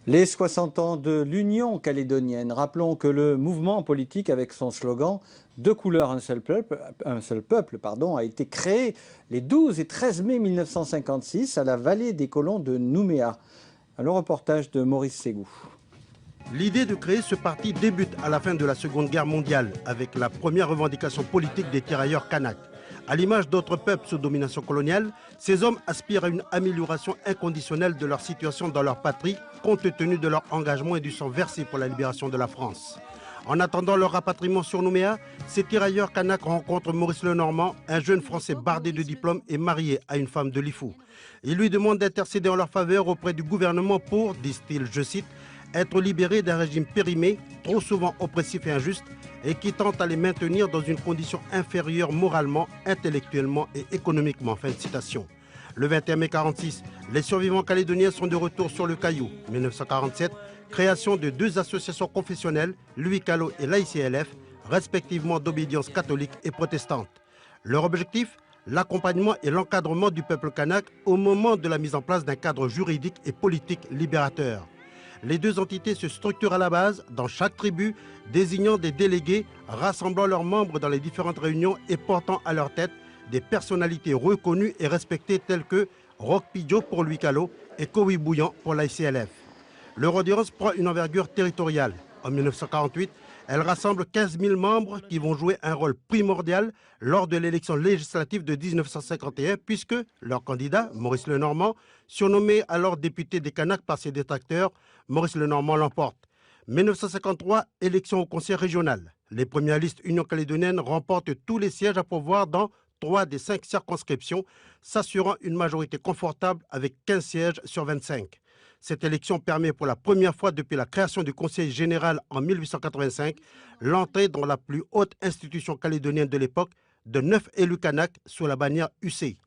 Les 60 ans de l'Union calédonienne. Rappelons que le mouvement politique, avec son slogan « Deux couleurs, un seul peuple pardon, a été créé les 12 et 13 mai 1956 à la vallée des colons de Nouméa. Le reportage de Maurice Ségou. L'idée de créer ce parti débute à la fin de la Seconde Guerre mondiale avec la première revendication politique des tirailleurs kanaks. À l'image d'autres peuples sous domination coloniale, ces hommes aspirent à une amélioration inconditionnelle de leur situation dans leur patrie, compte tenu de leur engagement et du sang versé pour la libération de la France. En attendant leur rapatriement sur Nouméa, ces tirailleurs kanaks rencontrent Maurice Lenormand, un jeune Français bardé de diplômes et marié à une femme de Lifou. Ils lui demandent d'intercéder en leur faveur auprès du gouvernement pour, disent-ils, je cite, être libérés d'un régime périmé, trop souvent oppressif et injuste, et qui tente à les maintenir dans une condition inférieure moralement, intellectuellement et économiquement. Fin de citation. Le 21 mai 1946, les survivants calédoniens sont de retour sur le Caillou. 1947, création de deux associations confessionnelles, l'UICALO et l'AICLF, respectivement d'obédience catholique et protestante. Leur objectif, l'accompagnement et l'encadrement du peuple kanak au moment de la mise en place d'un cadre juridique et politique libérateur. Les deux entités se structurent à la base, dans chaque tribu, désignant des délégués, rassemblant leurs membres dans les différentes réunions et portant à leur tête des personnalités reconnues et respectées telles que Roch Pidjo pour l'UICALO et Kowi Bouillant pour l'AICLF. Leur audience prend une envergure territoriale. En 1948, elle rassemble 15 000 membres qui vont jouer un rôle primordial lors de l'élection législative de 1951 puisque leur candidat, Maurice Lenormand, surnommé alors député des Kanaks par ses détracteurs, Maurice Lenormand l'emporte. 1953, élection au conseil régional. Les premières listes Union calédonienne remportent tous les sièges à pourvoir dans 3 des 5 circonscriptions, s'assurant une majorité confortable avec 15 sièges sur 25. Cette élection permet pour la première fois depuis la création du Conseil général en 1885 l'entrée dans la plus haute institution calédonienne de l'époque de 9 élus kanaks sous la bannière UC.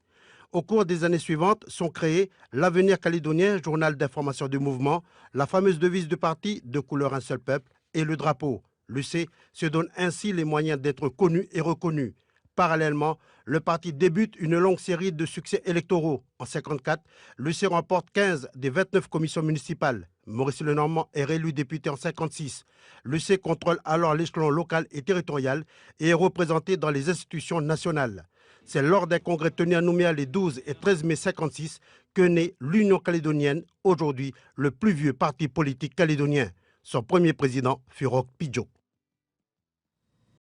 Au cours des années suivantes sont créés l'Avenir calédonien, journal d'information du mouvement, la fameuse devise du parti « Deux couleurs, un seul peuple » et le drapeau. L'UC se donne ainsi les moyens d'être connu et reconnu. Parallèlement, le parti débute une longue série de succès électoraux. En 1954, l'UC remporte 15 des 29 commissions municipales. Maurice Lenormand est réélu député en 1956. L'UC contrôle alors l'échelon local et territorial et est représenté dans les institutions nationales. C'est lors d'un congrès tenu à Nouméa les 12 et 13 mai 1956 que naît l'Union calédonienne, aujourd'hui le plus vieux parti politique calédonien. Son premier président fut Roch Pidjo.